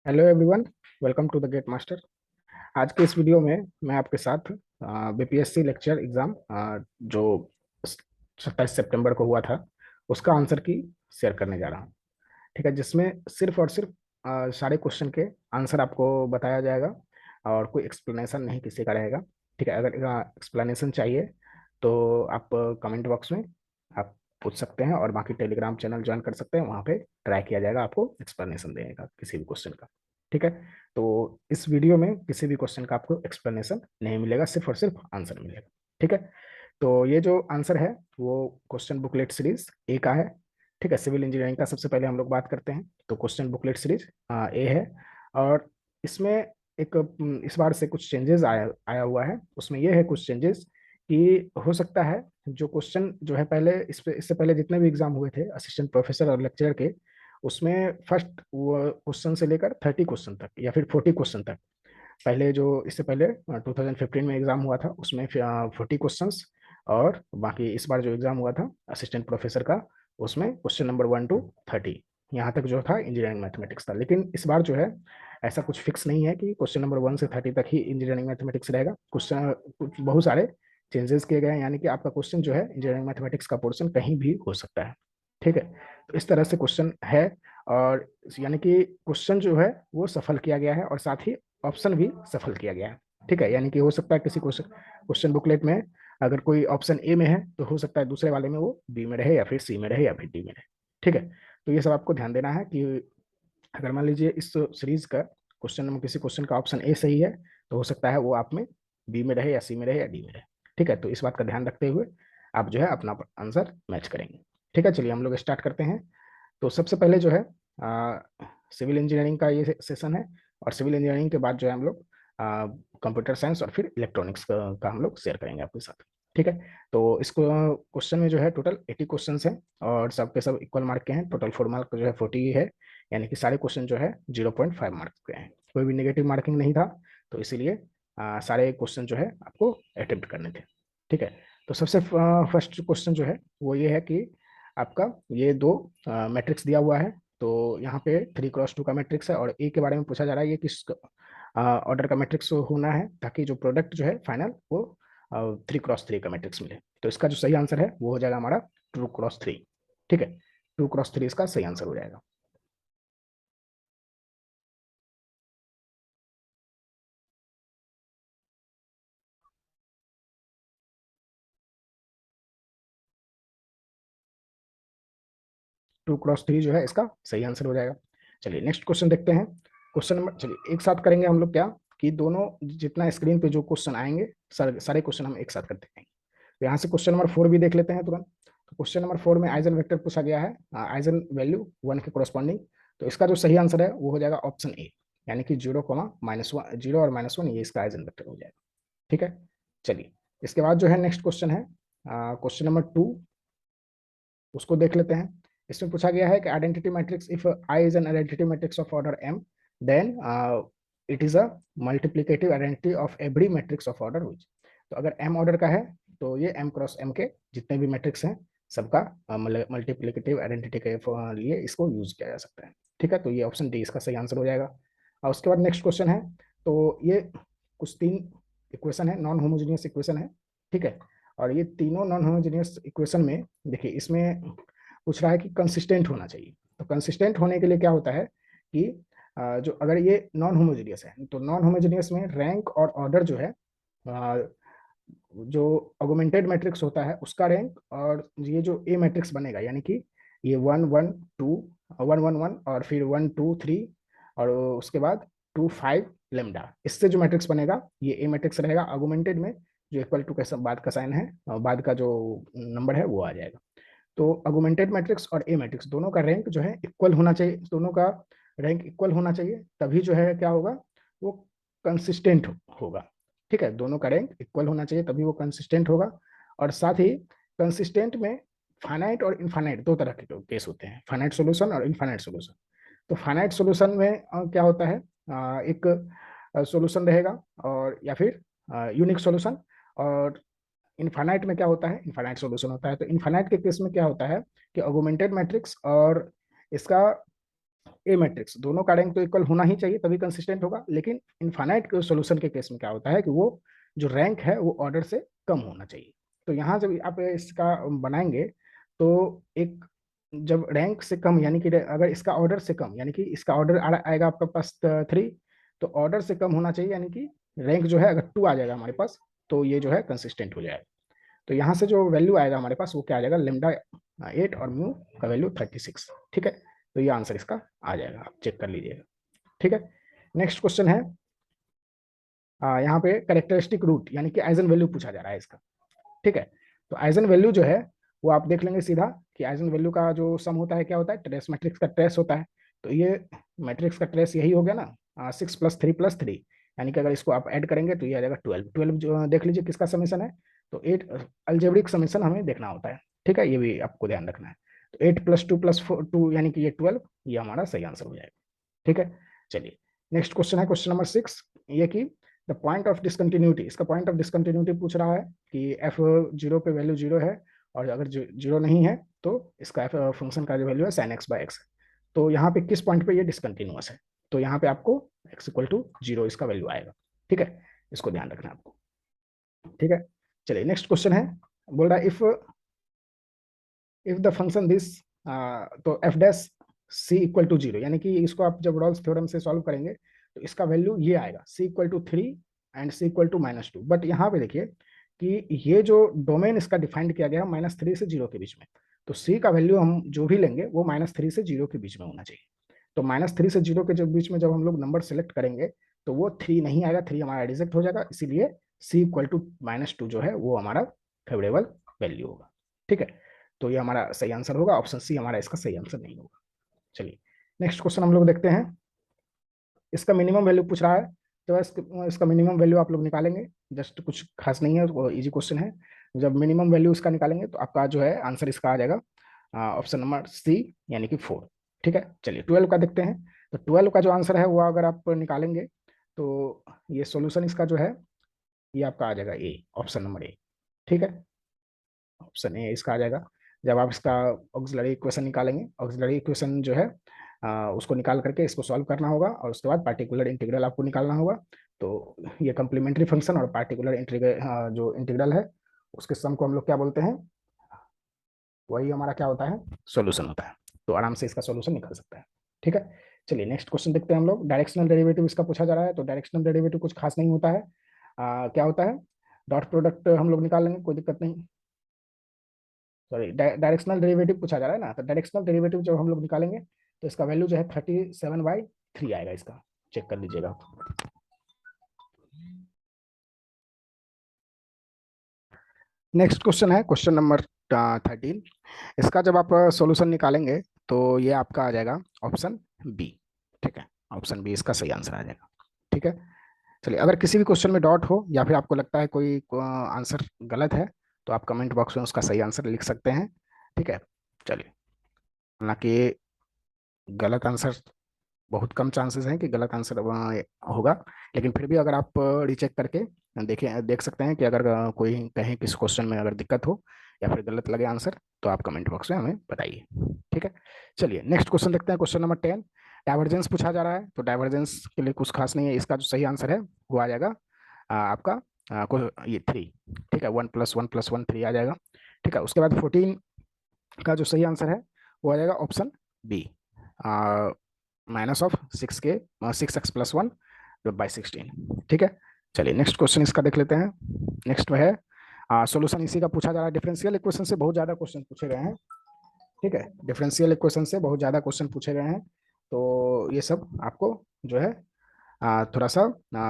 Hello everyone, welcome to the GATE master. आज के इस वीडियो में मैं आपके साथ बीपीएससी लेक्चर एग्जाम जो 27 सितंबर को हुआ था उसका आंसर की शेयर करने जा रहा हूँ। ठीक है, जिसमें सिर्फ और सिर्फ सारे क्वेश्चन के आंसर आपको बताया जाएगा और कोई एक्सप्लेनेशन नहीं किसी का रहेगा। ठीक है, अगर एक्सप्लेनेशन चाहिए तो आप कमेंट बॉक्स में आप पूछ सकते हैं और बाकी टेलीग्राम चैनल ज्वाइन कर सकते हैं, वहाँ पे ट्राई किया जाएगा आपको एक्सप्लेनेशन देने का किसी भी क्वेश्चन का। ठीक है, तो इस वीडियो में किसी भी क्वेश्चन का आपको एक्सप्लेनेशन नहीं मिलेगा, सिर्फ और सिर्फ आंसर मिलेगा। ठीक है, तो ये जो आंसर है वो क्वेश्चन बुकलेट सीरीज ए का है। ठीक है, सिविल इंजीनियरिंग का सबसे पहले हम लोग बात करते हैं तो क्वेश्चन बुकलेट सीरीज ए है। और इसमें एक इस बार से कुछ चेंजेस आया आया हुआ है। उसमें ये है कुछ चेंजेस कि हो सकता है जो क्वेश्चन जो है पहले इससे पहले जितने भी एग्जाम हुए थे असिस्टेंट प्रोफेसर और लेक्चरर के, उसमें फर्स्ट वो क्वेश्चन से लेकर 30 क्वेश्चन तक या फिर 40 क्वेश्चन तक, पहले जो इससे पहले 2015 में एग्जाम हुआ था उसमें 40 क्वेश्चंस, और बाकी इस बार जो एग्जाम हुआ था असिस्टेंट प्रोफेसर का उसमें क्वेश्चन नंबर 1 to 30 यहाँ तक जो था इंजीनियरिंग मैथमेटिक्स था। लेकिन इस बार जो है ऐसा कुछ फिक्स नहीं है कि क्वेश्चन नंबर 1 से 30 तक ही इंजीनियरिंग मैथमेटिक्स रहेगा। क्वेश्चन कुछ बहुत सारे चेंजेस किए गए हैं, यानी कि आपका क्वेश्चन जो है इंजीनियरिंग मैथमेटिक्स का पोर्शन कहीं भी हो सकता है। ठीक है, तो इस तरह से क्वेश्चन है। और यानी कि क्वेश्चन जो है वो सफल किया गया है और साथ ही ऑप्शन भी सफल किया गया है। ठीक है, यानी कि हो सकता है किसी क्वेश्चन क्वेश्चन बुकलेट में अगर कोई ऑप्शन ए में है तो हो सकता है दूसरे वाले में वो बी में रहे या फिर सी में रहे या फिर डी में रहे। ठीक है, तो ये सब आपको ध्यान देना है कि अगर मान लीजिए इस सीरीज का क्वेश्चन में किसी क्वेश्चन का ऑप्शन ए सही है तो हो सकता है वो आप में बी में रहे या सी में रहे या डी में रहे। ठीक है, तो इस बात का ध्यान रखते हुए आप जो है अपना आंसर मैच करेंगे। ठीक है, चलिए हम लोग स्टार्ट करते हैं। तो सबसे पहले जो है सिविल इंजीनियरिंग का ये सेशन है, और सिविल इंजीनियरिंग के बाद जो है हम लोग कंप्यूटर साइंस और फिर इलेक्ट्रॉनिक्स का हम लोग शेयर करेंगे आपके साथ। ठीक है, तो इसको क्वेश्चन में जो है टोटल 80 क्वेश्चन हैं और सबके सब इक्वल मार्क के हैं। टोटल 4 मार्क जो है 40 है, यानी कि सारे क्वेश्चन जो है 0.5 मार्क के हैं, कोई भी नेगेटिव मार्किंग नहीं था। तो इसीलिए सारे क्वेश्चन जो है आपको अटेम्प्ट करने थे। ठीक है, तो सबसे फर्स्ट क्वेश्चन जो है वो ये है कि आपका ये दो मैट्रिक्स दिया हुआ है। तो यहाँ पे 3x2 का मैट्रिक्स है और ए के बारे में पूछा जा रहा है ये किस ऑर्डर का मैट्रिक्स होना है ताकि जो प्रोडक्ट जो है फाइनल वो 3x3 का मैट्रिक्स मिले। तो इसका जो सही आंसर है वो हो जाएगा हमारा 2x3। ठीक है, 2x3 इसका सही आंसर हो जाएगा। 2x3 जो है इसका सही आंसर हो जाएगा। चलिए नेक्स्ट क्वेश्चन देखते हैं। क्वेश्चन नंबर, चलिए एक साथ करेंगे हम लोग क्या कि दोनों जितना स्क्रीन पे जो क्वेश्चन आएंगे सारे क्वेश्चन हम एक साथ करते हैं। तो यहाँ से क्वेश्चन नंबर 4 भी देख लेते हैं तुरंत। तो क्वेश्चन नंबर 4 में आइजन वेक्टर पूछा गया है, आइजन वैल्यू 1 के कोरस्पॉन्डिंग। तो इसका जो सही आंसर है वो हो जाएगा ऑप्शन ए, यानी कि 0, -1, 0 और -1 ये इसका आइजन वेक्टर हो जाएगा। ठीक है, चलिए इसके बाद जो है नेक्स्ट क्वेश्चन है क्वेश्चन नंबर 2, उसको देख लेते हैं। इसमें पूछा गया है कि identity matrix if I is an identity matrix of order M then it is a multiplicative identity of every matrix of order which. तो अगर एम ऑर्डर का है तो ये एम क्रॉस एम के जितने भी मैट्रिक्स हैं सबका मल्टीप्लिकेटिव आइडेंटिटी के लिए इसको यूज किया जा सकता है। ठीक है, तो ये ऑप्शन डी इसका सही आंसर हो जाएगा। और उसके बाद नेक्स्ट क्वेश्चन है, तो ये कुछ 3 इक्वेशन है, नॉन होमोजीनियस इक्वेशन है। ठीक है, और ये तीनों नॉन होमोजेनियस इक्वेशन में देखिए इसमें पूछ रहा है कि कंसिस्टेंट होना चाहिए। तो कंसिस्टेंट होने के लिए क्या होता है कि जो अगर ये नॉन होमोजेनियस है तो नॉन होमोजेनियस में रैंक और ऑर्डर जो है जो ऑगमेंटेड मैट्रिक्स होता है उसका रैंक और ये जो ए मैट्रिक्स बनेगा, यानी कि ये 1 1 2 1 1 1 और फिर 1 2 3 और उसके बाद 2 5 लेमडा, इससे जो मैट्रिक्स बनेगा ये ए मैट्रिक्स रहेगा। ऑगमेंटेड में जो इक्वल टू के बाद का साइन है और बाद का जो नंबर है वो आ जाएगा। तो ऑगमेंटेड मैट्रिक्स और ए मैट्रिक्स दोनों का रैंक जो है इक्वल होना चाहिए, दोनों का रैंक इक्वल होना चाहिए, तभी जो है क्या होगा वो कंसिस्टेंट होगा। ठीक है, दोनों का रैंक इक्वल होना चाहिए तभी वो कंसिस्टेंट होगा। और साथ ही कंसिस्टेंट में फाइनाइट और इनफाइनाइट दो तरह के केस होते हैं, फाइनाइट सॉल्यूशन और इनफाइनाइट सॉल्यूशन। तो फाइनाइट सॉल्यूशन में क्या होता है एक सॉल्यूशन रहेगा और या फिर यूनिक सॉल्यूशन। और इनफाइनाइट में क्या होता है, इनफाइनाइट सॉल्यूशन होता है। तो इनफाइनाइट के केस में क्या होता है कि ऑगमेंटेड मैट्रिक्स और इसका ए मैट्रिक्स, दोनों का रैंक तो इक्वल होना ही चाहिए तभी कंसिस्टेंट होगा, लेकिन इनफाइनाइट के सॉल्यूशन के केस में क्या होता है कि वो जो रैंक है वो ऑर्डर से कम होना चाहिए। तो यहाँ जब आप इसका बनाएंगे तो एक, जब रैंक से कम यानी कि अगर इसका ऑर्डर से कम यानी कि इसका ऑर्डर आएगा आपका पास 3, तो ऑर्डर से कम होना चाहिए, यानी कि रैंक जो है अगर 2 आ जाएगा हमारे पास तो ये जो है कंसिस्टेंट हो जाएगा। तो यहाँ से जो वैल्यू आएगा हमारे पास वो क्या आ जाएगा, लेमडा 8 और म्यू का वैल्यू 36। ठीक है, तो ये आंसर इसका आ जाएगा, आप चेक कर लीजिएगा। ठीक है, नेक्स्ट क्वेश्चन है, यहाँ पे कैरेक्टरिस्टिक रूट यानी कि आइजन वैल्यू पूछा जा रहा है इसका। ठीक है, तो आइजन वैल्यू जो है वो आप देख लेंगे सीधा कि आइजन वैल्यू का जो सम होता है क्या होता है, ट्रेस मैट्रिक्स का ट्रेस होता है। तो ये मैट्रिक्स का ट्रेस यही हो गया ना, 6 + 3 + 3, यानी कि अगर इसको आप ऐड करेंगे तो ये आ जाएगा 12। 12 जो देख लीजिए किसका समेशन है, तो 8 अलजेब्रिक समेशन हमें देखना होता है। ठीक है, ये भी आपको ध्यान रखना है। तो 8 + 2 + 2 यानी कि ये 12, ये हमारा सही आंसर हो जाएगा। ठीक है, चलिए नेक्स्ट क्वेश्चन है क्वेश्चन नंबर 6, ये कि द पॉइंट ऑफ डिसकंटिन्यूटी, इसका पॉइंट ऑफ डिसकंटिन्यूटी पूछ रहा है कि एफ जीरो पे वैल्यू जीरो है और अगर जीरो नहीं है तो इसका एफ फंक्शन का जो वैल्यू है sin x/x है। तो यहाँ पे किस पॉइंट पे ये डिसकंटिन्यूअस है, तो यहाँ पे आपको x = 0 इसका वैल्यू आएगा। ठीक है, इसको ध्यान रखना है आपको। ठीक है, चलिए नेक्स्ट क्वेश्चन है, बोल रहा है इफ द फंक्शन दिस, तो F dash C equal to 0, यानी कि इसको आप जब रॉल्स थ्योरम से सॉल्व करेंगे तो इसका वैल्यू ये आएगा c = 3 एंड c = -2। बट यहाँ पे देखिए कि ये जो डोमेन इसका डिफाइंड किया गया है -3 से 0 के बीच में, तो c का वैल्यू हम जो भी लेंगे वो -3 से 0 के बीच में होना चाहिए। तो -3 से 0 के जब बीच में जब हम लोग नंबर सेलेक्ट करेंगे तो वो 3 नहीं आएगा, 3 हमारा रिजेक्ट हो जाएगा, इसीलिए c = -2 जो है वो हमारा फेवरेबल वैल्यू होगा। ठीक है, तो ये हमारा सही आंसर होगा, ऑप्शन सी हमारा इसका सही आंसर नहीं होगा। चलिए नेक्स्ट क्वेश्चन हम लोग देखते हैं, इसका मिनिमम वैल्यू पूछ रहा है। तो इसका मिनिमम वैल्यू आप लोग निकालेंगे, जस्ट कुछ खास नहीं है, वो इजी क्वेश्चन है। जब मिनिमम वैल्यू इसका निकालेंगे तो आपका जो है आंसर इसका आ जाएगा ऑप्शन नंबर सी यानी कि 4। ठीक है, चलिए 12 का देखते हैं। तो 12 का जो आंसर है वो अगर आप निकालेंगे तो ये सॉल्यूशन इसका जो है ये आपका आ जाएगा ए, ऑप्शन नंबर ए। ठीक है, ऑप्शन ए इसका आ जाएगा। जब आप इसका ऑक्सिलरी इक्वेशन निकालेंगे, ऑक्सिलरी इक्वेशन जो है उसको निकाल करके इसको सॉल्व करना होगा और उसके बाद पार्टिकुलर इंटीग्रल आपको निकालना होगा। तो ये कम्प्लीमेंट्री फंक्शन और पार्टिकुलर इंटीग्रल जो इंटीग्रल है उसके सम को हम लोग क्या बोलते हैं, वही हमारा क्या होता है, सॉल्यूशन होता है। तो आराम से इसका सॉल्यूशन निकल सकता है। ठीक है, चलिए नेक्स्ट क्वेश्चन देखते हैं हम लोग। डायरेक्शनल डेरिवेटिव इसका पूछा जा रहा है। तो डायरेक्शनल डेरिवेटिव कुछ खास नहीं होता है, क्या होता है, डॉट प्रोडक्ट हम लोग निकाल लेंगे, कोई दिक्कत नहीं। सॉरी, डायरेक्शनल डेरिवेटिव पूछा जा रहा है ना, तो डायरेक्शनल डेरिवेटिव जब हम लोग निकालेंगे तो इसका वैल्यू जो है 37/3 आएगा, इसका चेक कर लीजिएगा। नेक्स्ट क्वेश्चन है क्वेश्चन नंबर 13, इसका जब आप सॉल्यूशन निकालेंगे तो ये आपका आ जाएगा ऑप्शन बी। ठीक है, ऑप्शन बी इसका सही आंसर आ जाएगा। ठीक है, चलिए अगर किसी भी क्वेश्चन में डॉट हो या फिर आपको लगता है कोई आंसर गलत है तो आप कमेंट बॉक्स में उसका सही आंसर लिख सकते हैं। ठीक है, चलिए, हालांकि गलत आंसर बहुत कम चांसेस हैं कि गलत आंसर होगा, लेकिन फिर भी अगर आप रीचेक करके देखें, देख सकते हैं कि अगर कोई कहीं किस क्वेश्चन में अगर दिक्कत हो या फिर गलत लगे आंसर तो आप कमेंट बॉक्स में हमें बताइए। ठीक है, चलिए नेक्स्ट क्वेश्चन देखते हैं, क्वेश्चन नंबर 10, डाइवर्जेंस पूछा जा रहा है। तो डाइवर्जेंस के लिए कुछ खास नहीं है, इसका जो सही आंसर है वो आ जाएगा आपका ये 3। ठीक है, 1 + 1 + 1 3 आ जाएगा। ठीक है, उसके बाद 14 का जो सही आंसर है वो आ जाएगा ऑप्शन बी, -6x + 1/16। ठीक है, चलिए नेक्स्ट क्वेश्चन इसका देख लेते हैं। नेक्स्ट में है सॉल्यूशन इसी का पूछा जा रहा है। डिफरेंशियल इक्वेशन से बहुत ज्यादा क्वेश्चन पूछे गए हैं। ठीक है, डिफरेंशियल इक्वेशन से बहुत ज्यादा क्वेश्चन पूछे गए हैं, तो ये सब आपको जो है थोड़ा सा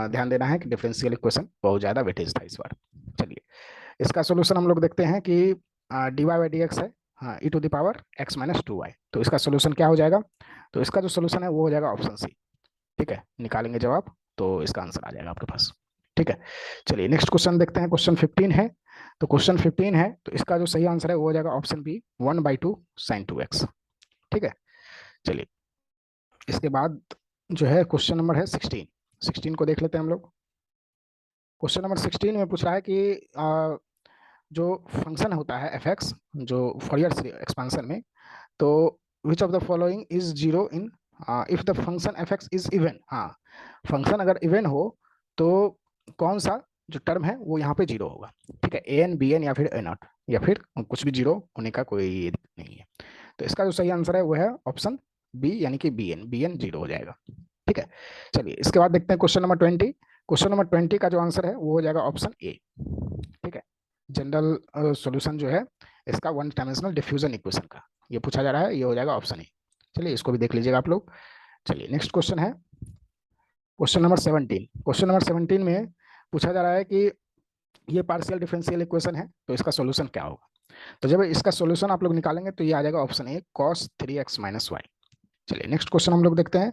ध्यान देना है कि डिफरेंशियल इक्वेशन बहुत ज्यादा वेटेज था इस बार। चलिए इसका सॉल्यूशन हम लोग देखते हैं कि dy/dx है, हाँ e⁻x - 2y। तो इसका सॉल्यूशन क्या हो जाएगा, तो इसका जो सॉल्यूशन है वो हो जाएगा ऑप्शन सी। ठीक है, निकालेंगे जवाब तो इसका आंसर आ जाएगा आपके पास। ठीक है, चलिए नेक्स्ट क्वेश्चन देखते हैं, क्वेश्चन 15 है। तो क्वेश्चन 15 है तो इसका जो सही आंसर है वो हो जाएगा ऑप्शन बी 1/2 sin 2x। ठीक है, चलिए इसके बाद जो है क्वेश्चन नंबर है 16। 16 को देख लेते हैं हम लोग। क्वेश्चन नंबर 16 में पूछ रहा है कि जो फंक्शन होता है एफ एक्स जो फॉरियर एक्सपांशन में, तो which of the following is zero in if the function F x is even, हाँ फंक्शन अगर इवन हो तो कौन सा जो टर्म है वो यहाँ पे जीरो होगा, ठीक है, ए एन बी एन या फिर ए नॉट, या फिर कुछ भी जीरो होने का कोई दिक्कत नहीं है। तो इसका जो सही आंसर है वो है ऑप्शन बी, यानी कि बी एन जीरो हो जाएगा, ठीक है। चलिए इसके बाद देखते हैं क्वेश्चन नंबर 20। क्वेश्चन नंबर 20 का जो आंसर है वो हो जाएगा ऑप्शन ए, ठीक है। जनरल सॉल्यूशन जो है इसका वन डायमेंशनल डिफ्यूजन इक्वेशन का ये पूछा जा रहा है, ये हो जाएगा ऑप्शन ए। चलिए इसको भी देख लीजिएगा आप लोग। चलिए नेक्स्ट क्वेश्चन है क्वेश्चन नंबर 17। क्वेश्चन नंबर 17 में पूछा जा रहा है कि ये पार्शियल डिफरेंशियल इक्वेशन है तो इसका सॉल्यूशन क्या होगा। तो जब इसका सॉल्यूशन आप लोग निकालेंगे तो ये आ जाएगा option A cos 3x minus Y. चलिए नेक्स्ट क्वेश्चन हम लोग देखते हैं।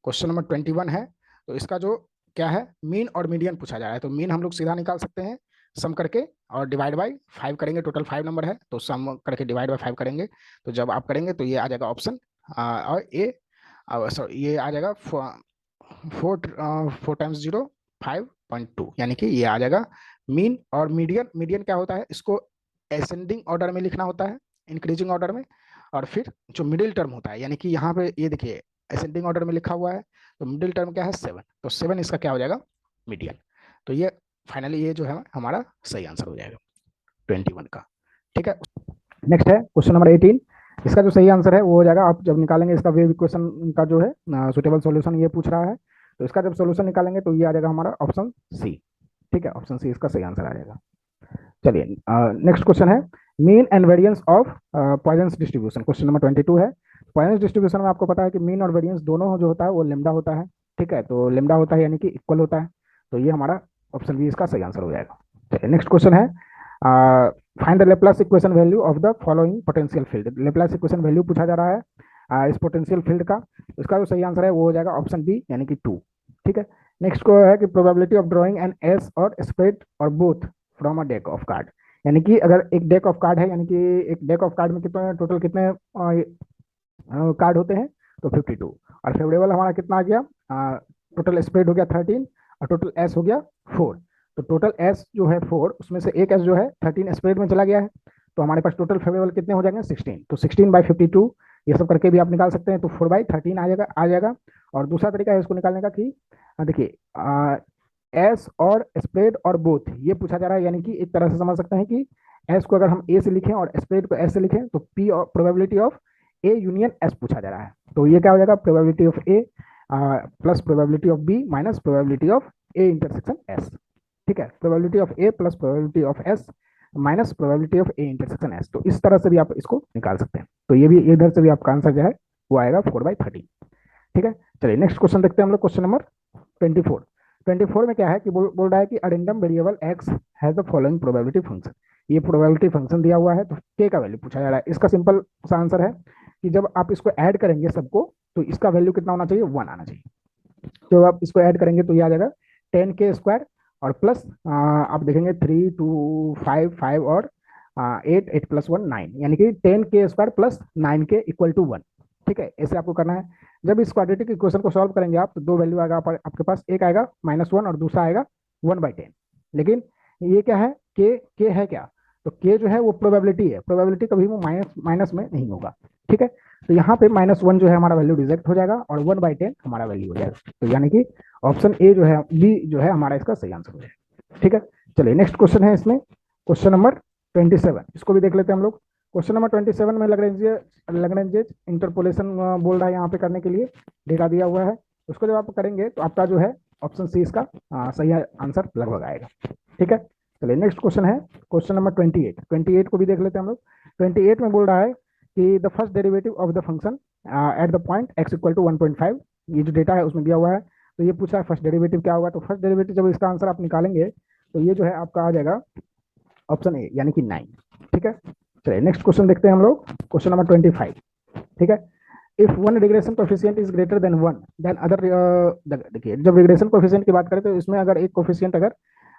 क्वेश्चन नंबर 21 है, तो इसका जो क्या है मीन और मीडियन पूछा जा रहा है। तो मीन हम लोग सीधा निकाल सकते हैं सम करके और डिवाइड बाय 5 करेंगे, टोटल 5 नंबर है तो सम करके डिवाइड बाय 5 करेंगे, तो जब आप करेंगे तो ये आ जाएगा ऑप्शन और ए, सॉरी ये आ जाएगा 4 टाइम्स 0 5.2, यानी कि ये आ जाएगा मीन। और मीडियन, मीडियन क्या होता है, इसको एसेंडिंग ऑर्डर में लिखना होता है, इंक्रीजिंग ऑर्डर में। और फिर जो मिडिल टर्म होता है, यानी कि यहाँ पे ये देखिए असेंडिंग ऑर्डर में लिखा हुआ है, तो मिडिल टर्म क्या है 7, तो 7 इसका क्या हो जाएगा मीडियन। तो ये फाइनली ये जो है हमारा सही आंसर हो जाएगा 21 का, ठीक है। नेक्स्ट है क्वेश्चन नंबर 18। इसका जो सही आंसर है वो हो जाएगा, आप जब निकालेंगे इसका वेव इक्वेशन का जो है सुटेबल सॉल्यूशन ये पूछ रहा है, तो इसका जब सॉल्यूशन निकालेंगे तो ये आ जाएगा हमारा ऑप्शन सी, ठीक है, ऑप्शन सी इसका सही आंसर आ जाएगा। चलिए नेक्स्ट क्वेश्चन है mean and variance of Poisson's distribution. Question number 22 है। पॉइजंस डिस्ट्रीब्यूशन में आपको पता है कि मीन और वेरिएंस दोनों जो होता है वो लेमडा होता है, ठीक है, तो लेमडा होता है यानी कि इक्वल होता है, तो ये हमारा ऑप्शन बी इसका सही आंसर हो जाएगा। चलिए नेक्स्ट क्वेश्चन है find the Laplace equation value of the following potential field. Laplace equation value पूछा जा रहा है इस पोटेंशियल फील्ड का, इसका जो सही आंसर है वो हो जाएगा ऑप्शन बी यानी कि 2, ठीक है। नेक्स्ट को है कि probability of drawing N S और स्प्रेड और both from a deck of card, यानी कि अगर एक डेक ऑफ कार्ड है, यानी कि एक डेक ऑफ कार्ड में कितने टोटल कितने कार्ड होते हैं, तो 52, और फेवरेबल हमारा कितना आ गया, टोटल स्प्रेड हो गया 13 और टोटल एस हो गया 4, तो टोटल एस जो है 4 उसमें से एक एस जो है 13 स्प्रेड में चला गया है, तो हमारे पास टोटल फेवरेबल कितने हो जाएंगे 16, तो 16/52 ये सब करके भी आप निकाल सकते हैं, तो 4/13 आ जाएगा। और दूसरा तरीका है इसको निकालने का कि देखिए एस और स्प्रेड और बोथ ये पूछा जा रहा है, यानी कि एक तरह से समझ सकते हैं कि एस को अगर हम ए से लिखें और स्प्रेड को एस से लिखें तो पी और probability of A union S पूछा जा रहा है, तो ये क्या हो जाएगा probability of A plus probability of B minus probability of A intersection S, ठीक है, probability of A plus probability of S minus probability of A intersection S, तो इस तरह से भी आप इसको निकाल सकते हैं, तो ये भी इधर से भी आपका आंसर जो है वो आएगा 4/13, ठीक है। चलिए नेक्स्ट क्वेश्चन देखते हैं हम लोग, क्वेश्चन नंबर 24। 24 में क्या है कि बोल रहा है कि addendum variable x has the following probability function, ये प्रोबेबिलिटी फंक्शन दिया हुआ है, तो के का वैल्यू पूछा जा रहा है। इसका सिंपल सा आंसर है कि जब आप इसको ऐड करेंगे सबको तो इसका वैल्यू कितना होना चाहिए 1 आना चाहिए, तो आप इसको ऐड करेंगे तो ये आ जाएगा 10k² और प्लस आप देखेंगे 3 2 5 5 और 8 8 + 1 9, यानी कि 10k² प्लस 9k = 1, ठीक है, ऐसे आपको करना है। जब इस क्वाड्रेटिक इक्वेशन को सॉल्व करेंगे आप तो दो वैल्यू आएगा आपके पास, एक आएगा -1 और दूसरा आएगा 1/10, लेकिन ये क्या है के है क्या, तो के जो है वो प्रोबेबिलिटी है, प्रोबेबिलिटी कभी वो माइनस में नहीं होगा, ठीक है, तो यहाँ पे -1 जो है हमारा वैल्यू रिजेक्ट हो जाएगा और 1/10 हमारा वैल्यू हो जाएगा, तो यानी कि ऑप्शन ए जो है बी जो है हमारा इसका सही आंसर हो जाएगा, ठीक है। चलिए नेक्स्ट क्वेश्चन है इसमें क्वेश्चन नंबर 27, इसको भी देख लेते हैं हम लोग। क्वेश्चन नंबर 27 में लैग्रेंज इंटरपोलेशन बोल रहा है यहाँ पे करने के लिए, डेटा दिया हुआ है, उसको जब आप करेंगे तो आपका जो है ऑप्शन सी इसका सही आंसर लगभग आएगा, ठीक है। चलिए नेक्स्ट क्वेश्चन है क्वेश्चन नंबर 28 को भी देख लेते हैं हम लोग। 28 में बोल रहा है कि the first derivative of the function at the point x = 1.5, ये जो डेटा है उसमें दिया हुआ है, तो ये पूछा है फर्स्ट डेरिवेटिव क्या होगा, तो फर्स्ट डेरिवेटिव जब इसका आंसर आप निकालेंगे तो ये जो है आपका आ जाएगा ऑप्शन ए यानी कि 9, ठीक है। चलिए नेक्स्ट क्वेश्चन देखते हैं हम लोग, क्वेश्चन नंबर 25, ठीक है। If one regression coefficient is greater than 1 then other, देखिए जब रिग्रेशन कोएफिशिएंट की बात करें तो इसमें अगर एक कोएफिशिएंट अगर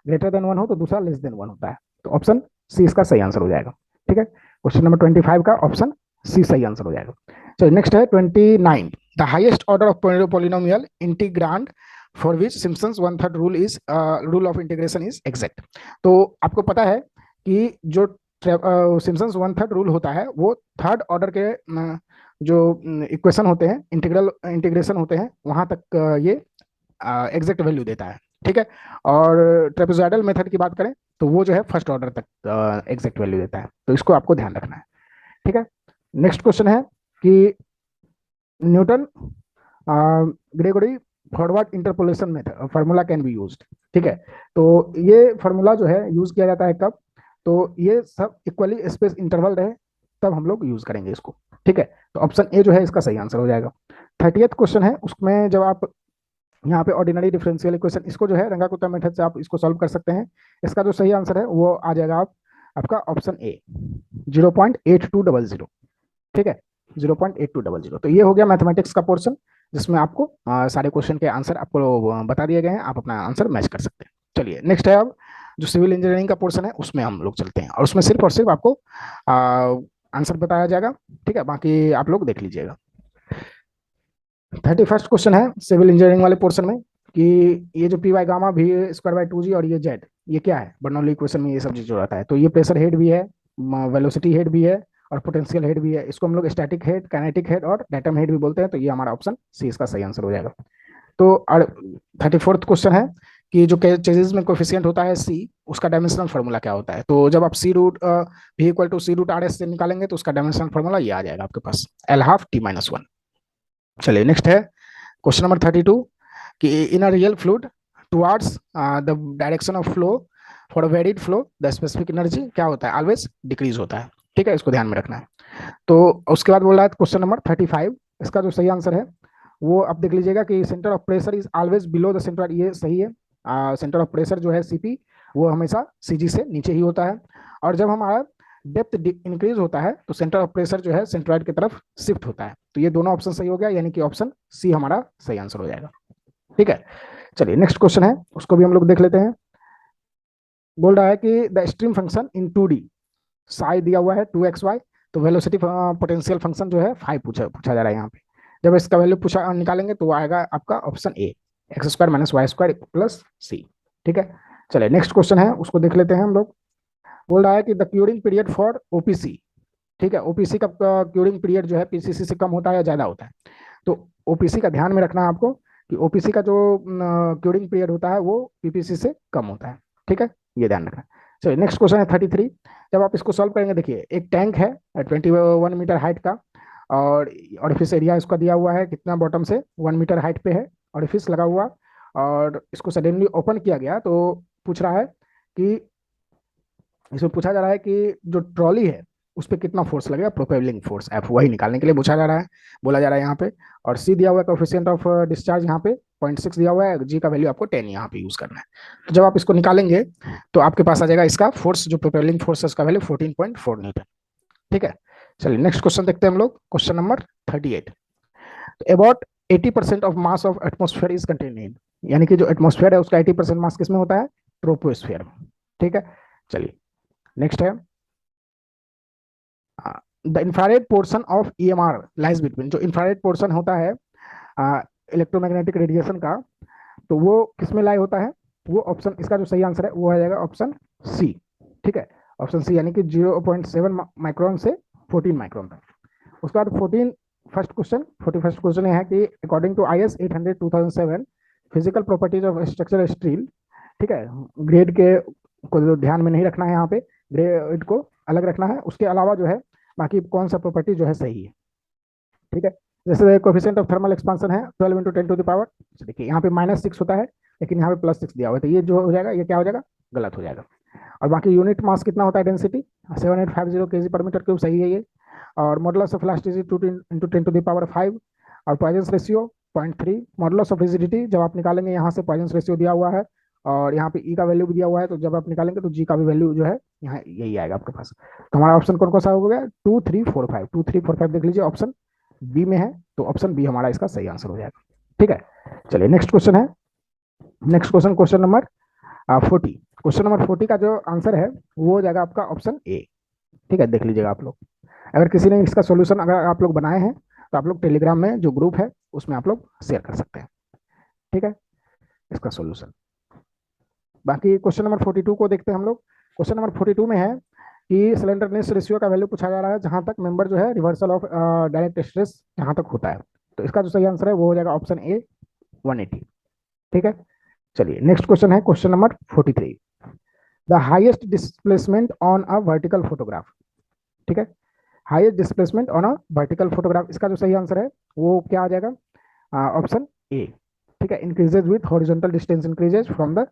ग्रेटर देन 1 हो तो दूसरा लेस देन 1 होता है, तो ऑप्शन सी इसका सही आंसर हो जाएगा, ठीक है। क्वेश्चन नंबर 25 का ऑप्शन सी सही आंसर हो जाएगा। चलिए नेक्स्ट है 29, the highest order of polynomial integrand for which Simpson's 1/3 rule of integration is exact. तो आपको पता है कि जो सिम्पसन्स वन थर्ड रूल होता है, वो थर्ड ऑर्डर के जो इक्वेशन होते हैं, इंटीग्रेशन होते हैं, वहां तक ये एग्जैक्ट वैल्यू देता है। ठीक है। और ट्रेपेजॉइडल मेथड की बात करें तो वो जो है फर्स्ट ऑर्डर तक एग्जैक्ट वैल्यू देता है, तो इसको आपको ध्यान रखना है। ठीक है। नेक्स्ट क्वेश्चन है कि Newton Gregory forward interpolation method formula can be used. ठीक है। तो ये फार्मूला जो है यूज किया जाता है कब, तो ये सब इक्वली स्पेस इंटरवल रहे तब हम लोग यूज करेंगे इसको। ठीक है। तो ऑप्शन ए जो है इसका सही आंसर हो जाएगा। 30th क्वेश्चन है, उसमें जब आप यहाँ पे ऑर्डिनरी डिफरेंशियल इक्वेशन, इसको जो है रंगाकुटा मेथड से आप इसको सॉल्व कर सकते हैं। इसका जो सही आंसर है वो आ जाएगा आपका ऑप्शन ए, 0.8200। ठीक है, 0.8200। तो ये हो गया मैथमेटिक्स का पोर्शन, जिसमें आपको सारे क्वेश्चन के आंसर आपको बता दिए गए हैं, आप अपना आंसर मैच कर सकते हैं। चलिए नेक्स्ट है अब जो सिविल इंजीनियरिंग का पोर्शन है, उसमें हम लोग चलते हैं, और उसमें सिर्फ और सिर्फ आपको आंसर बताया जाएगा। ठीक है, बाकी आप लोग देख लीजिएगा। 31st क्वेश्चन है सिविल इंजीनियरिंग वाले पोर्शन में कि ये जो पी वाई गामा भी स्क्वायर बाई 2g और ये जेड, ये क्या है। बर्नौली इक्वेशन में ये सब चीज जो रहता है, तो ये प्रेशर हेड भी है, वेलोसिटी हेड भी है, और पोटेंशियल हेड भी है। इसको हम लोग स्टैटिक हेड, काइनेटिक हेड और डायटम हेड भी बोलते हैं। तो ये हमारा ऑप्शन सी इसका सही आंसर हो जाएगा। तो 34th क्वेश्चन है कि जो चेजेस में कोफिशिएंट होता है सी, उसका डायमेंशनल फार्मूला क्या होता है। तो जब आप सी रूट भी equal to C root R S से निकालेंगे तो उसका डायमेंशनल फार्मूला ये आ जाएगा आपके पास, L half T minus one. चलिए नेक्स्ट है क्वेश्चन नंबर 32 कि in a real fluid towards the direction of flow for a varied flow the specific energy क्या होता है, ऑलवेज डिक्रीज होता है। ठीक है, इसको ध्यान में रखना है। तो उसके बाद बोल रहा है क्वेश्चन नंबर 35, इसका जो सही आंसर है वो आप देख लीजिएगा कि centre of pressure is always below the centre, ये सही है। सेंटर ऑफ प्रेशर जो है सीपी, वो हमेशा सीजी से नीचे ही होता है। और जब हमारा डेप्थ इंक्रीज होता है तो सेंटर ऑफ प्रेशर जो है सेंट्रॉइड की तरफ शिफ्ट होता है। तो ये दोनों ऑप्शन सही हो गया, यानी कि ऑप्शन सी हमारा सही आंसर हो जाएगा। ठीक है। चलिए नेक्स्ट क्वेश्चन है, उसको भी हम लोग देख लेते हैं। बोल रहा है कि the stream function in 2D Sai दिया हुआ है 2xy, तो वेलोसिटी पोटेंशियल फंक्शन जो है 5 पूछा जा रहा है यहाँ पे। जब इसका वैल्यू पूछा निकालेंगे तो आएगा आपका option A, X square minus Y square plus C. ठीक है। चलिए नेक्स्ट क्वेश्चन है, उसको देख लेते हैं हम लोग। बोल रहा है कि the curing period for OPC. ठीक है, ओपीसी का क्यूरिंग पीरियड जो है पीसीसी से कम होता है या ज्यादा होता है। तो ओपीसी का ध्यान में रखना है आपको कि ओपीसी का जो क्यूरिंग पीरियड होता है वो पीपीसी से कम होता है। ठीक है, ये ध्यान रखना। चलिए नेक्स्ट क्वेश्चन है 33। जब आप इसको सॉल्व करेंगे, देखिए एक टैंक है 21 मीटर हाइट का, और ऑरिफिस एरिया इसका दिया हुआ है कितना, बॉटम से 1 मीटर हाइट पे है ऑरिफिस लगा हुआ, और इसको सडनली ओपन किया गया। तो पूछ रहा है कि इसमें पूछा जा रहा है कि जो ट्रॉली है उस पर कितना फोर्स लगेगा, प्रोपेलिंग फोर्स एफ, वही निकालने के लिए पूछा जा रहा है, बोला जा रहा है यहाँ पे। और सी दिया हुआ है कोएफिशिएंट ऑफ डिस्चार्ज यहाँ पे 0.6 दिया हुआ है, जी का वैल्यू आपको 10 यहाँ पे यूज करना है। तो जब आप इसको निकालेंगे तो आपके पास आ जाएगा इसका फोर्स, जो प्रोपेलिंग फोर्स है उसका वैल्यू 14.4 न्यूटन। ठीक है। चलिए नेक्स्ट क्वेश्चन देखते हैं हम लोग, question number 38। About 80% of mass of atmosphere is contained in, यानी कि जो एटमोस्फेयर है उसका 80% मास किसमें होता है, ट्रोपोस्फेयर में। ठीक है। चलिए नेक्स्ट है the infrared portion of EMR lies between, जो इंफ्रारेड पोर्शन होता है इलेक्ट्रोमैग्नेटिक रेडिएशन का, तो वो किसमें लाई होता है। वो ऑप्शन, इसका जो सही आंसर है वो आ जाएगा ऑप्शन सी। ठीक है, ऑप्शन सी, यानी कि 0.7 माइक्रोन से 14 माइक्रोन तक। उसके बाद 41st क्वेश्चन है कि according to IS 800 2007 physical properties of structure steel. ठीक है, ग्रेड के को ध्यान में नहीं रखना है यहाँ पे, ग्रेड को अलग रखना है, उसके अलावा जो है बाकी कौन सा प्रॉपर्टी जो है सही है। ठीक है, जैसे कोफिशिएंट ऑफ थर्मल एक्सपांशन है 12 इंटू 10 टू द पावर, देखिए यहाँ पे -6 होता है लेकिन यहाँ पे +6 दिया हुआ है, तो ये जो हो जाएगा ये क्या हो जाएगा, गलत हो जाएगा। और बाकी यूनिट मास कितना होता है, डेंसिटी 7850 kg/m3 सही है ये। और modulus of elasticity 2 into 10 to the power 5, और Poisson ratio 0.3। Modulus of rigidity जब आप निकालेंगे यहाँ से पॉइजन रेशियो दिया हुआ है, और यहाँ पे ई का वैल्यू भी दिया हुआ है, तो जब आप निकालेंगे तो जी का भी वैल्यू जो है यहाँ यही आएगा आपके पास। तो हमारा ऑप्शन कौन कौन सा हो गया, 2 3 4 5, 2 3 4 5 देख लीजिए, ऑप्शन बी में है, तो ऑप्शन बी हमारा इसका सही आंसर हो जाएगा। ठीक है। चलिए नेक्स्ट क्वेश्चन है, next question, question number 40। Question number 40 का जो आंसर है वो हो जाएगा आपका ऑप्शन ए। ठीक है, देख लीजिएगा आप लोग। अगर किसी ने इसका सॉल्यूशन अगर आप लोग बनाए हैं तो आप लोग टेलीग्राम में जो ग्रुप है उसमें आप लोग शेयर कर सकते हैं। ठीक है, इसका सॉल्यूशन। बाकी क्वेश्चन नंबर 42 को देखते हैं हम लोग। क्वेश्चन नंबर 42 में है कि स्लेंडरनेस रेशियो का वैल्यू पूछा जा रहा है जहां तक मेंबर जो है रिवर्सल ऑफ डायरेक्ट स्ट्रेस जहां तक होता है। तो इसका जो सही आंसर है वो हो जाएगा ऑप्शन ए 180। ठीक है, चलिए नेक्स्ट क्वेश्चन है question number 43। The highest displacement on a vertical photograph. ठीक है, highest displacement on a vertical photograph, इसका जो सही आंसर है वो क्या आ जाएगा? Option a. ठीक है, increases with horizontal distance increases from the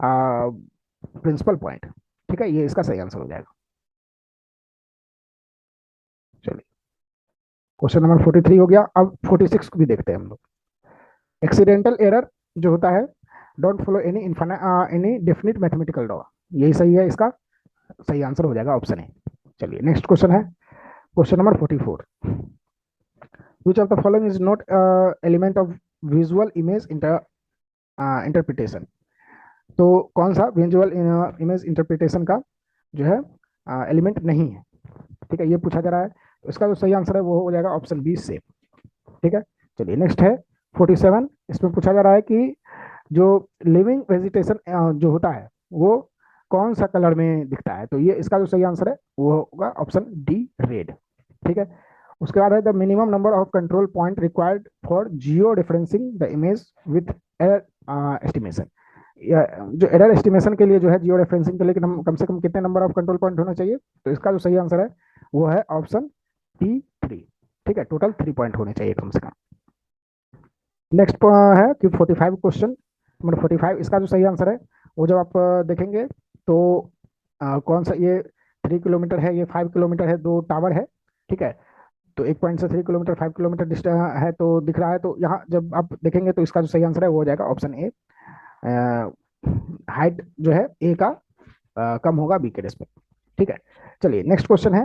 principal point. ठीक है, ये इसका सही आंसर हो जाएगा। चलिए क्वेश्चन नंबर 43 हो गया। अब 46 को भी देखते हैं हम लोग। एक्सीडेंटल एरर जो होता है, don't follow any any definite mathematical law, यही सही है, इसका सही आंसर हो जाएगा ऑप्शन ए। चलिए नेक्स्ट क्वेश्चन है question number 44। Which of the following is not element of visual image interpretation. तो कौन सा विजुअल इमेज इंटरप्रिटेशन का जो है एलिमेंट नहीं है? ठीक है, ये पूछा जा रहा है। तो इसका जो सही आंसर है वो हो जाएगा ऑप्शन बी से। ठीक है, चलिए नेक्स्ट है 47। इसमें पूछा जा रहा है कि जो लिविंग वेजिटेशन जो होता है वो कौन सा कलर में दिखता है? तो ये इसका जो सही आंसर है वो होगा ऑप्शन डी रेड। ठीक है, उसके बाद है the minimum number of control point required for geo differencing the image with error estimation. जो एरर एस्टिमेशन के लिए जो है जियो रेफरेंसिंग के लिए कम से कम कितने नंबर ऑफ कंट्रोल पॉइंट होना चाहिए? तो इसका जो सही आंसर है वो है ऑप्शन टी 3। ठीक है, टोटल 3 पॉइंट होने चाहिए कम से कम। नेक्स्ट है कि 45 क्वेश्चन नंबर 45, इसका जो सही आंसर है वो जब आप देखेंगे तो कौन सा, ये 3 किलोमीटर है, ये 5 किलोमीटर है, दो टावर है। ठीक है, तो एक पॉइंट से 3 किलोमीटर 5 किलोमीटर डिस्टेंस है तो दिख रहा है। तो यहाँ जब आप देखेंगे तो इसका जो सही आंसर है वो हो जाएगा ऑप्शन ए। हाइट जो है ए का कम होगा बी के रेस्पेक्ट। ठीक है, चलिए नेक्स्ट क्वेश्चन है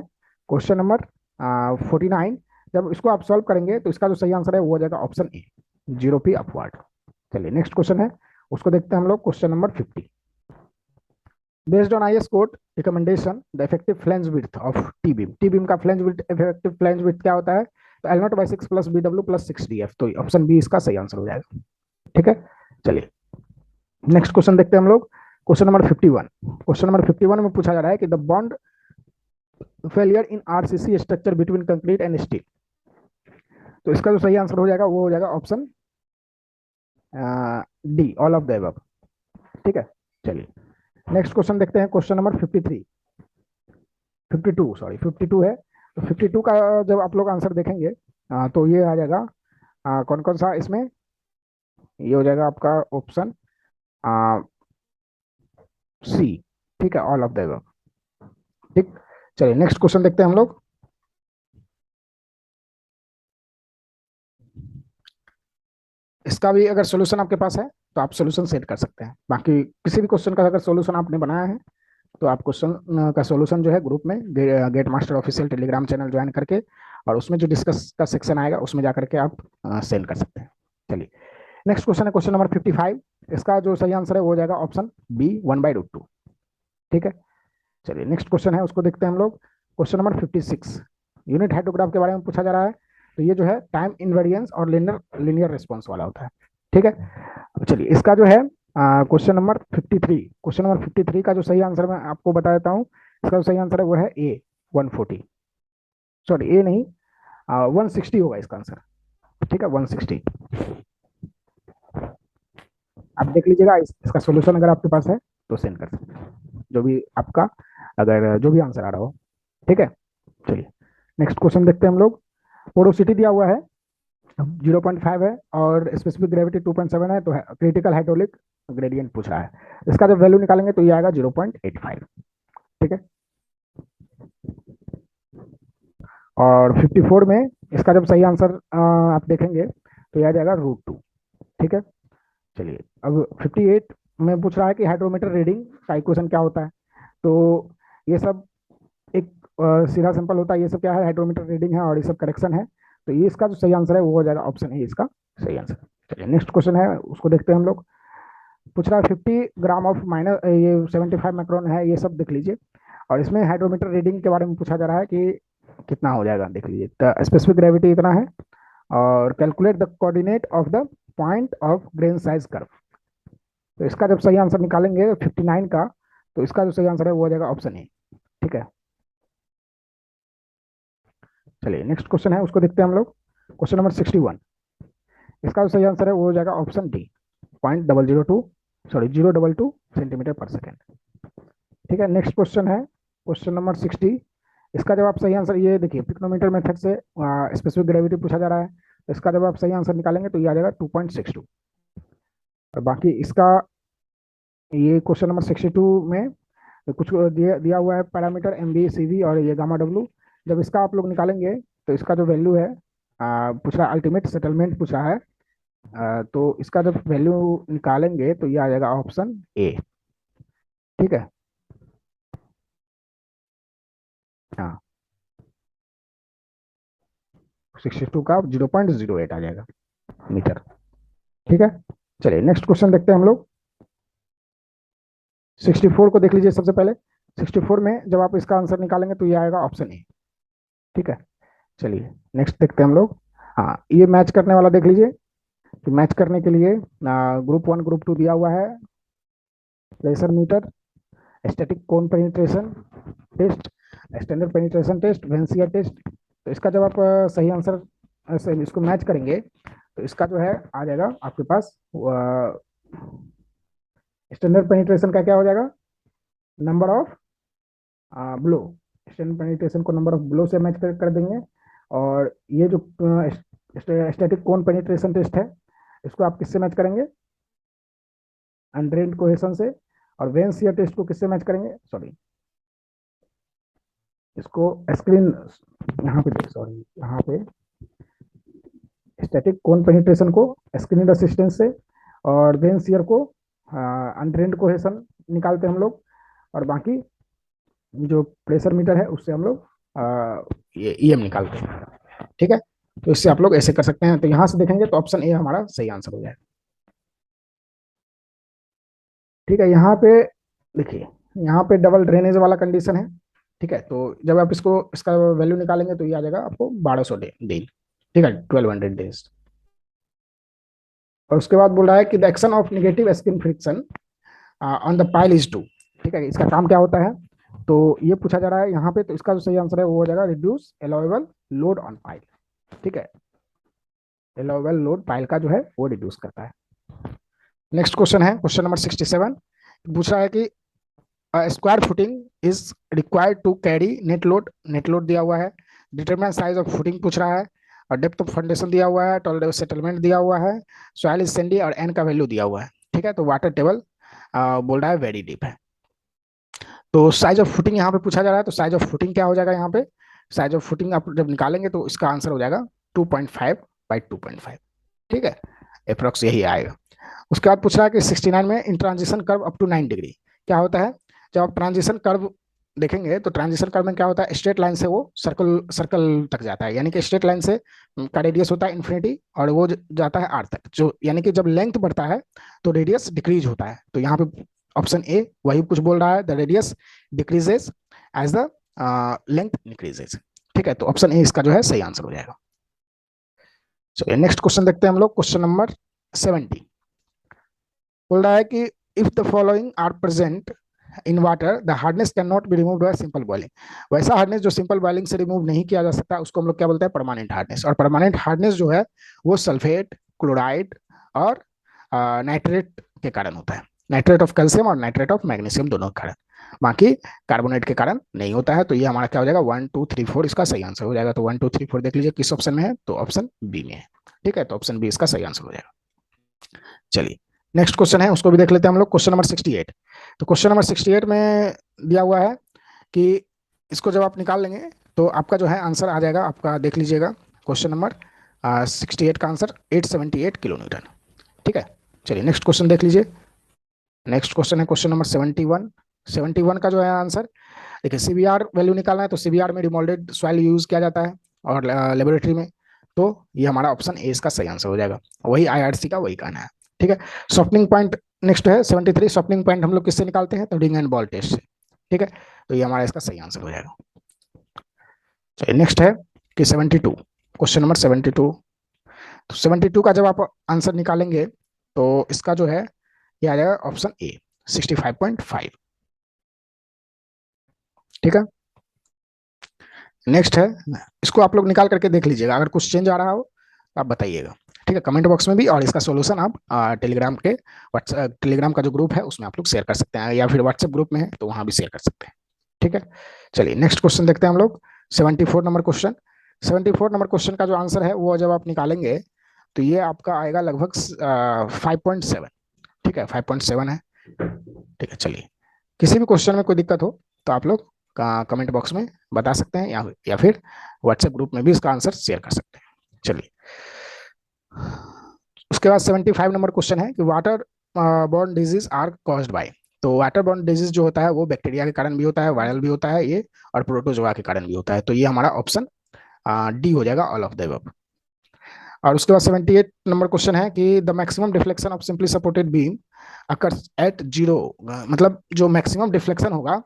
क्वेश्चन नंबर 49। जब इसको आप सॉल्व करेंगे तो इसका जो सही आंसर है वो हो जाएगा ऑप्शन ए 0p अपवर्ड। चलिए नेक्स्ट क्वेश्चन है उसको देखते हैं हम लोग question number 50। Based on IS code recommendation the effective flange width of T beam. T beam का flange width, effective flange width क्या होता है? तो L0/6 plus BW plus 6DF। तो ऑप्शन बी इसका सही आंसर हो जाएगा। ठीक है, चलिए नेक्स्ट क्वेश्चन देखते हैं हम लोग क्वेश्चन नंबर 51। क्वेश्चन नंबर 51 में पूछा जा रहा है कि the bond failure in RCC structure between concrete and steel. तो इसका जो सही आंसर हो जाएगा वो हो जाएगा option D all of the above. ठीक है, चलिए नेक्स्ट क्वेश्चन देखते हैं क्वेश्चन नंबर 53 52 सॉरी 52 है। तो 52 का जब आप लोग आंसर देखेंगे तो ये आ जाएगा कौन कौन सा इसमें, ये हो जाएगा आपका ऑप्शन सी। ठीक है, ऑल ऑफ द अबव। ठीक, चलिए नेक्स्ट क्वेश्चन देखते हैं हम लोग। इसका भी अगर सॉल्यूशन आपके पास है तो आप सॉल्यूशन सेट कर सकते हैं। बाकी किसी भी क्वेश्चन का अगर सॉल्यूशन आपने बनाया है तो आप क्वेश्चन का सॉल्यूशन जो है ग्रुप में GATE master official Telegram channel join करके और उसमें जो डिस्कस का सेक्शन आएगा उसमें जा करके आप सेंड कर सकते हैं। चलिए नेक्स्ट क्वेश्चन है क्वेश्चन नंबर 55। इसका जो सही आंसर है वो हो जाएगा ऑप्शन बी 1/√2। ठीक है, चलिए नेक्स्ट क्वेश्चन है उसको देखते हैं हम लोग क्वेश्चन नंबर 56। यूनिट हाइड्रोग्राफ के बारे में पूछा जा रहा है। तो ये जो है टाइम इनवेरियंस और लीनियर रिस्पॉन्स वाला होता है। ठीक है, चलिए इसका जो है क्वेश्चन नंबर 53, क्वेश्चन नंबर 53 का जो सही आंसर मैं आपको बता देता हूँ। इसका जो सही आंसर है वो है ए 140, सॉरी ए नहीं 160 होगा इसका आंसर। ठीक है, 160। आप देख लीजिएगा इसका सॉल्यूशन अगर आपके पास है तो सेंड कर सकते हैं, जो भी आपका अगर जो भी आंसर आ रहा हो। ठीक है, चलिए नेक्स्ट क्वेश्चन देखते हैं हम लोग। पोरोसिटी दिया हुआ है 0.5 है और स्पेसिफिक ग्रेविटी 2.7 है। तो क्रिटिकल हाइड्रोलिक ग्रेडियंट पूछ रहा है। इसका जब वैल्यू निकालेंगे तो ये आएगा 0.85। ठीक है, और 54 में इसका जब सही आंसर आप देखेंगे तो यह आ जाएगा √2। ठीक है, चलिए अब 58 में पूछ रहा है कि हाइड्रोमीटर रीडिंग का इक्वेशन क्या होता है। तो ये सब एक सीधा सिंपल होता है। ये सब क्या है, हाइड्रोमीटर रीडिंग है और ये सब करेक्शन है। तो ये इसका जो सही आंसर है वो हो जाएगा ऑप्शन ए इसका सही आंसर। चलिए नेक्स्ट क्वेश्चन है उसको देखते हैं हम लोग। पूछ रहा है 50 ग्राम ऑफ माइनस, ये 75 माइक्रोन है, ये सब देख लीजिए। और इसमें हाइड्रोमीटर रीडिंग के बारे में पूछा जा रहा है कि कितना हो जाएगा, देख लीजिए। तो स्पेसिफिक ग्रेविटी इतना है और calculate the coordinate of the point of grain size curve. तो इसका जब सही आंसर निकालेंगे 59 का तो इसका जो सही आंसर है वो हो जाएगा ऑप्शन ए। ठीक है, चलिए नेक्स्ट क्वेश्चन है, उसको देखते हैं हम लोग। क्वेश्चन नंबर 61, इसका जो सही आंसर है वो हो जाएगा ऑप्शन डी, 0.002 सेंटीमीटर पर सेकेंड। ठीक है, नेक्स्ट क्वेश्चन है क्वेश्चन नंबर 60, इसका जब आप सही आंसर, ये देखिए पिक्नोमीटर मेथड से स्पेसिफिक ग्रेविटी पूछा जा रहा है, तो इसका जब आप सही आंसर निकालेंगे तो ये आ जाएगा 2.62। और बाकी इसका ये क्वेश्चन नंबर 62 में कुछ दिया हुआ है parameter M B C V और ये गामा डब्लू। जब इसका आप लोग निकालेंगे तो इसका जो वैल्यू है, पूछ रहा है अल्टीमेट सेटलमेंट पूछ रहा है, तो इसका जब वैल्यू निकालेंगे तो ये आ जाएगा ऑप्शन ए। ठीक है, हाँ 62 का 0.08 आ जाएगा मीटर। ठीक है, चलिए नेक्स्ट क्वेश्चन देखते हैं हम लोग। 64 को देख लीजिए सबसे पहले। 64 में जब आप इसका आंसर निकालेंगे तो ये आएगा ऑप्शन ए। ठीक है, चलिए नेक्स्ट देखते हैं हम लोग। हाँ, ये मैच करने वाला देख लीजिए। तो मैच करने के लिए ग्रुप 1 ग्रुप 2 दिया हुआ है, pressure meter, static cone penetration test, standard penetration test, vane shear test. तो इसका जब आप सही आंसर से इसको मैच करेंगे तो इसका जो है आ जाएगा आपके पास स्टैंडर्ड पेनिट्रेशन का क्या हो जाएगा, number of blow. Standard penetration को नंबर ऑफ ब्लो से मैच कर देंगे। और ये जो स्टैटिक कोन पेनिट्रेशन टेस्ट है, इसको आप किससे मैच करेंगे, अनड्रेन्ड कोहेशन से। और वेंसियर टेस्ट को किससे मैच करेंगे, सॉरी इसको स्क्रीन, यहाँ पे सॉरी यहाँ पे स्टैटिक कोन पेनिट्रेशन को स्क्रीन असिस्टेंस से, और वेंसियर को अनड्रेन्ड कोहेशन निकालते हैं हम लोग। और बाकी जो प्रेशर मीटर है उससे हम लोग ये ईएम निकालते हैं। ठीक है, तो इससे आप लोग ऐसे कर सकते हैं। तो यहां से देखेंगे तो ऑप्शन ए हमारा सही आंसर हो जाएगा। ठीक है, यहाँ पे देखिए, यहाँ पे डबल ड्रेनेज वाला कंडीशन है। ठीक है, तो जब आप इसको इसका वैल्यू निकालेंगे तो ये आ जाएगा आपको 1200 दिन। ठीक है, 1200 डेज। और उसके बाद बोल रहा है कि the action of negative skin friction on the pile is to. ठीक है, इसका काम क्या होता है, तो ये पूछा जा रहा है यहाँ पे। तो इसका जो सही आंसर है वो हो जाएगा reduce allowable load on pile. ठीक है, अलाउएबल लोड पाइल का जो है वो रिड्यूस करता है। नेक्स्ट क्वेश्चन है क्वेश्चन नंबर 67, पूछ रहा है कि square footing is required to carry net load. Net load दिया हुआ है, डिटरमाइन साइज ऑफ फुटिंग पूछ रहा है, और डेप्थ ऑफ फाउंडेशन दिया हुआ है, टॉलरेबल सेटलमेंट दिया हुआ है, सॉइल इज सैंडी और एन का वैल्यू दिया हुआ है। ठीक है, तो वाटर टेबल बोल रहा है वेरी डीप है। तो साइज ऑफ फुटिंग यहाँ पे पूछा जा रहा है, तो साइज ऑफ फुटिंग क्या हो जाएगा यहाँ पे, साइज ऑफ फुटिंग आप जब निकालेंगे तो इसका आंसर हो जाएगा 2.5 बाई 2.5। ठीक है, अप्रोक्स यही आएगा। उसके बाद पूछ रहा है कि 69 में in transition curve up to 9 degree क्या होता है। जब आप ट्रांजिशन कर्व देखेंगे तो ट्रांजिशन कर्व में क्या होता है, स्ट्रेट लाइन से वो सर्कल सर्कल तक जाता है, यानी कि स्ट्रेट लाइन से का रेडियस होता है इन्फिनिटी, और वो जाता है आर तक, जो यानी कि जब लेंथ बढ़ता है तो रेडियस डिक्रीज होता है। तो यहाँ पे ऑप्शन ए वही कुछ बोल रहा है, the radius decreases as the length increases. ठीक है, तो ऑप्शन ए इसका जो है सही आंसर हो जाएगा। चलिए नेक्स्ट क्वेश्चन देखते हैं हम लोग। क्वेश्चन नंबर 70 बोल रहा है कि if the following are present in water the hardness cannot be removed by simple boiling. वैसा हार्डनेस जो सिंपल बॉइलिंग से रिमूव नहीं किया जा सकता उसको हम लोग क्या बोलते हैं, परमानेंट हार्डनेस। और परमानेंट हार्डनेस जो है वो सल्फेट, क्लोराइड और नाइट्रेट के कारण होता है, नाइट्रेट ऑफ कैल्शियम और नाइट्रेट ऑफ मैग्नीशियम दोनों के कारण, बाकी कार्बोनेट के कारण नहीं होता है। तो ये हमारा क्या हो जाएगा, 1 2 3 4 इसका सही आंसर हो जाएगा। तो 1 2 3 4 देख लीजिए किस ऑप्शन में है, तो ऑप्शन बी में है। ठीक है, तो ऑप्शन बी इसका सही आंसर हो जाएगा। चलिए नेक्स्ट क्वेश्चन है, उसको भी देख लेते हैं हम लोग। क्वेश्चन नंबर 68, तो क्वेश्चन नंबर 68 में दिया हुआ है कि इसको जब आप निकाल लेंगे तो आपका जो है आंसर आ जाएगा, आपका देख लीजिएगा क्वेश्चन नंबर 68 का आंसर 878 किलो न्यूटन। ठीक है, चलिए नेक्स्ट क्वेश्चन देख लीजिए। नेक्स्ट क्वेश्चन है क्वेश्चन नंबर 71। 71 का जो है आंसर देखिए, सीबीआर वैल्यू निकालना है, तो सीबीआर में डिमोल्डेड सॉइल यूज किया जाता है और लेबोरेटरी में, तो ये हमारा ऑप्शन ए इसका सही आंसर हो जाएगा, वही आईआरसी का वही कहना है। ठीक है, सॉफ्टनिंग पॉइंट नेक्स्ट है 73। सॉफ्टनिंग पॉइंट हम लोग किससे निकालते हैं, तो रिंग एंड बॉल टेस्ट से। ठीक है, तो ये हमारा इसका सही आंसर हो जाएगा। चलिए नेक्स्ट है कि 72, क्वेश्चन नंबर 72। तो 72 का जब आप आंसर निकालेंगे तो इसका जो है ये आ जाएगा ऑप्शन ए 65.5। ठीक है, नेक्स्ट है, इसको आप लोग निकाल करके देख लीजिएगा, अगर कुछ चेंज आ रहा हो तो आप बताइएगा, ठीक है, कमेंट बॉक्स में भी। और इसका सॉल्यूशन आप टेलीग्राम के टेलीग्राम का जो ग्रुप है उसमें आप लोग शेयर कर सकते हैं, या फिर व्हाट्सएप ग्रुप में है तो वहां भी शेयर कर सकते हैं, ठीक है। चलिए नेक्स्ट क्वेश्चन देखते हैं हम लोग। 74 नंबर क्वेश्चन। 74 नंबर क्वेश्चन का जो आंसर है वो जब आप निकालेंगे तो ये आपका आएगा लगभग 5.7, ठीक है, 5.7 है, ठीक है। चलिए, किसी भी क्वेश्चन में कोई दिक्कत हो तो आप लोग का कमेंट बॉक्स में बता सकते हैं, या फिर व्हाट्सएप ग्रुप में भी इसका आंसर शेयर कर सकते हैं। चलिए, उसके बाद 75 नंबर क्वेश्चन है कि water borne disease are caused by. तो वाटर बॉर्न डिजीज जो होता है वो बैक्टीरिया के कारण भी होता है, वायरल भी होता है ये, और प्रोटोजोआ के कारण भी होता है। तो ये हमारा ऑप्शन डी हो जाएगा, ऑल ऑफ द अबव। और उसके बाद 78 नंबर क्वेश्चन है कि the maximum deflection of simply supported beam occurs at zero. मतलब जो मैक्सिमम डिफ्लेक्शन होगा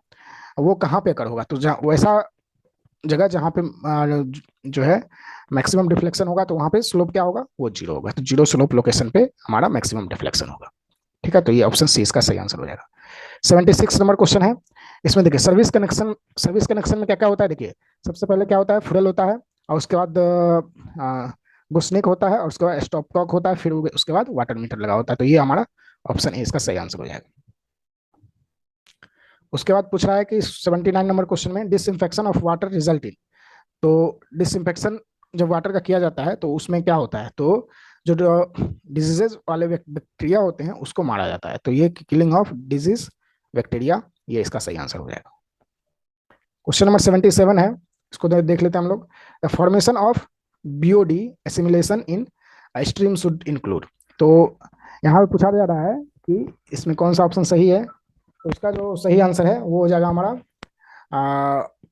वो कहाँ पे अकर होगा, तो जहाँ वैसा जगह जहाँ पे जो है मैक्सिमम डिफ्लेक्शन होगा तो वहाँ पे स्लोप क्या होगा, वो जीरो होगा। तो जीरो स्लोप लोकेशन पे हमारा मैक्सिमम डिफ्लेक्शन होगा, ठीक है। तो ये ऑप्शन सी इसका सही आंसर हो जाएगा। 76 नंबर क्वेश्चन है, इसमें देखिए सर्विस कनेक्शन में क्या क्या होता है। देखिए, सबसे पहले क्या होता है, फुरल होता है, और उसके बाद गुस्निक होता है, और उसके बाद स्टॉप कॉक होता है, फिर उसके बाद वाटर मीटर लगा होता है। तो ये हमारा ऑप्शन ए इसका सही आंसर हो जाएगा। उसके बाद पूछ रहा है कि 79 नंबर क्वेश्चन में disinfection of water result in. तो डिसइंफेक्शन जब वाटर का किया जाता है तो उसमें क्या होता है, तो जो डिजीजेज वाले बैक्टीरिया होते हैं उसको मारा जाता है। तो ये किलिंग ऑफ डिजीज बैक्टीरिया, ये इसका सही आंसर हो जाएगा। क्वेश्चन नंबर 77 है, इसको देख लेते हैं हम लोग। The formation of BOD assimilation in stream should include. तो यहाँ पे पूछा जा रहा है कि इसमें कौन सा ऑप्शन सही है। तो इसका जो सही आंसर है वो हो जाएगा हमारा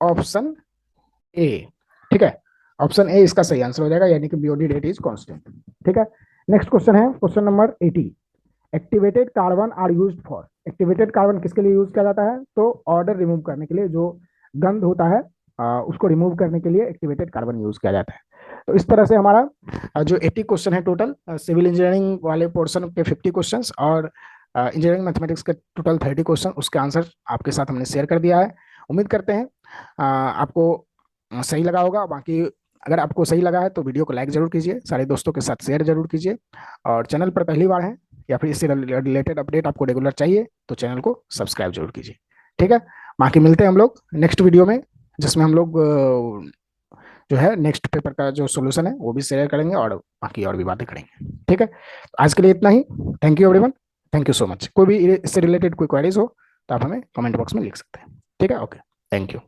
ऑप्शन ए, ठीक है। ऑप्शन ए इसका सही आंसर हो जाएगा, यानी कि बीओडी रेट इज कांस्टेंट, ठीक है। नेक्स्ट क्वेश्चन है question number 80। Activated carbon are used for. Activated carbon किसके लिए यूज किया जाता है, तो ऑर्डर रिमूव करने के लिए, जो गंध होता है उसको रिमूव करने के लिए एक्टिवेटेड कार्बन यूज किया जाता है। तो इस तरह से हमारा जो 80 क्वेश्चन है टोटल सिविल इंजीनियरिंग वाले पोर्शन के 50 क्वेश्चंस, और इंजीनियरिंग मैथमेटिक्स के टोटल 30 क्वेश्चन, उसके आंसर आपके साथ हमने शेयर कर दिया है। उम्मीद करते हैं आपको सही लगा होगा। बाकी अगर आपको सही लगा है तो वीडियो को लाइक जरूर कीजिए, सारे दोस्तों के साथ शेयर जरूर कीजिए, और चैनल पर पहली बार हैं या फिर इससे रिलेटेड अपडेट आपको रेगुलर चाहिए तो चैनल को सब्सक्राइब जरूर कीजिए, ठीक है। बाकी मिलते हैं हम लोग नेक्स्ट वीडियो में, जिसमें हम लोग जो है नेक्स्ट पेपर का जो सोल्यूशन है वो भी शेयर करेंगे, और बाकी और भी बातें करेंगे, ठीक है। आज के लिए इतना ही। Thank you everyone, thank you so much. कोई भी इससे रिलेटेड कोई क्वेरीज हो तो आप हमें कमेंट बॉक्स में लिख सकते हैं, ठीक है। Okay, thank you.